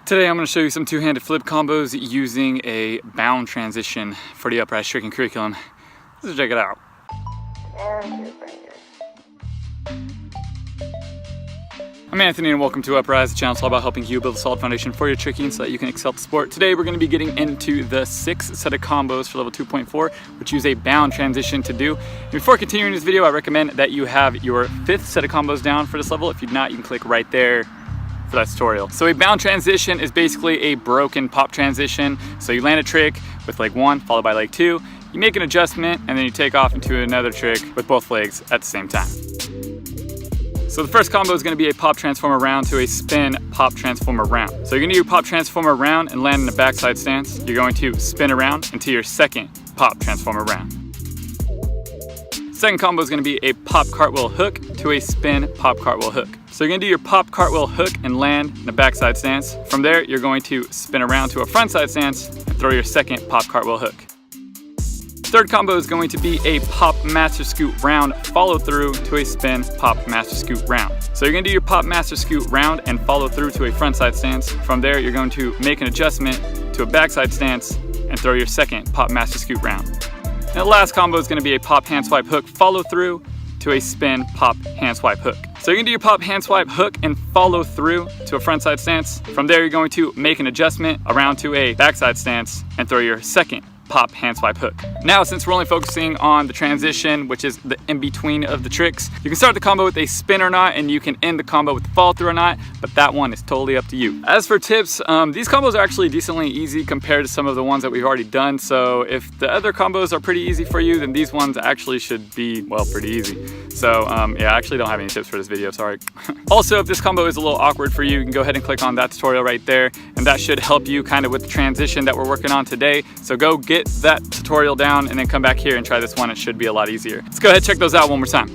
Today I'm going to show you some two-handed flip combos using a bound transition for the Upraiz Tricking curriculum. Let's check it out. I'm Anthony and welcome to Upraiz, the channel all about helping you build a solid foundation for your tricking so that you can excel at the sport. Today we're going to be getting into the 6th set of combos for level 2.4, which use a bound transition to do. And before continuing this video, I recommend that you have your 5th set of combos down for this level. If you're not, you can click right there for that tutorial. So a bound transition is basically a broken pop transition. So you land a trick with leg 1 followed by leg 2, you make an adjustment, and then you take off into another trick with both legs at the same time. So the first combo is going to be a pop transformer round to a spin pop transformer round. So you're going to do your pop transformer round and land in a backside stance. You're going to spin around into your second pop transformer round. Second combo is going to be a pop cartwheel hook to a spin pop cartwheel hook. So you're going to do your pop cartwheel hook and land in a backside stance. From there, you're going to spin around to a frontside stance and throw your second pop cartwheel hook. Third combo is going to be a pop master scoot round follow through to a spin pop master scoot round. So you're going to do your pop master scoot round and follow through to a frontside stance. From there, you're going to make an adjustment to a backside stance and throw your second pop master scoot round. And the last combo is going to be a pop hand swipe hook follow through to a spin pop hand swipe hook. So you're going to do your pop hand swipe hook and follow through to a frontside stance. From there, you're going to make an adjustment around to a backside stance and throw your second pop hand swipe hook. Now, since we're only focusing on the transition, which is the in-between of the tricks, you can start the combo with a spin or not, and you can end the combo with the follow through or not, but that one is totally up to you. As for tips, these combos are actually decently easy compared to some of the ones that we've already done. So if the other combos are pretty easy for you, then these ones actually should be, well, pretty easy. So yeah, I actually don't have any tips for this video, sorry. Also, if this combo is a little awkward for you, you can go ahead and click on that tutorial right there, and that should help you kind of with the transition that we're working on today. So go get that tutorial down and then come back here and try this one. It should be a lot easier. Let's go ahead and check those out one more time.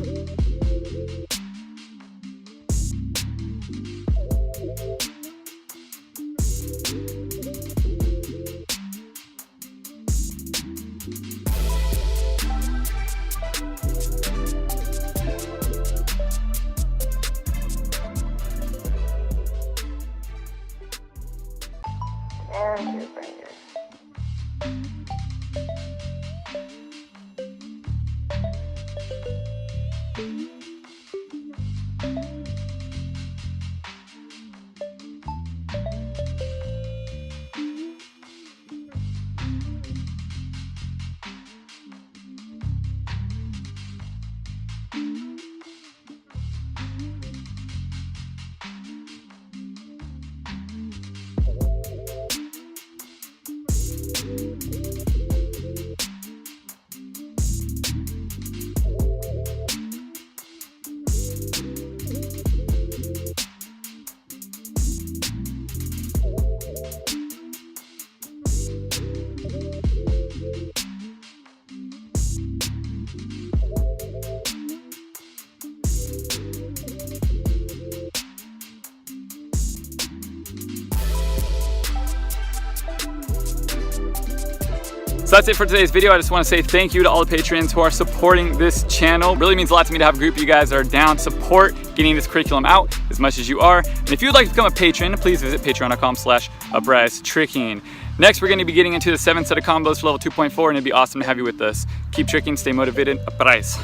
So that's it for today's video. I just want to say thank you to all the patrons who are supporting this channel. It really means a lot to me to have a group of you guys that are down support getting this curriculum out as much as you are. And if you'd like to become a patron, please visit patreon.com/Upraiz Tricking. Next, we're going to be getting into the 7th set of combos for level 2.4, and it'd be awesome to have you with us. Keep tricking, stay motivated, Upraiz.